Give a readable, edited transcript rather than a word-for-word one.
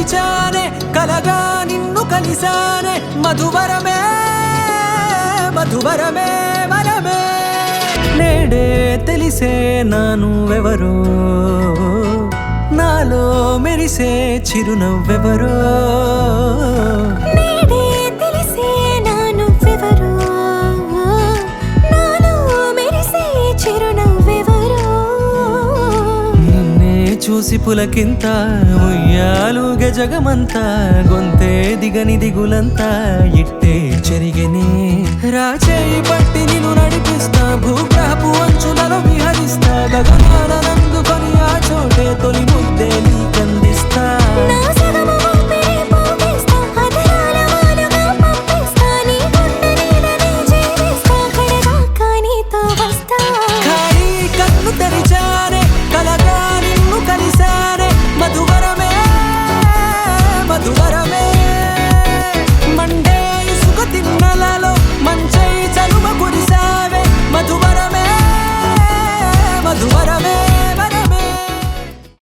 పిలిచానే కలగా నిన్ను కలిసానే మధువరమే మధువరమే వరమే నేడే తెలిసే నానువెవరో నాలో మెరిసే చిరునవ్వెవరో నేడే తెలిసే నానువెవరో నాలో మెరిసే చిరునవ్వెవరో నిన్నే చూసి పులకింత ఉయ్యాలుగే జగమంతా గొంతే దిగని దిగులంతా ఇట్టే చెరిగెనే రాచేయి పట్టి నిన్ను నడిపిస్తా భూగ్రహపు అంచులలో విహరిస్తా గగనాల నందుకొని ఆ చోటే తొలి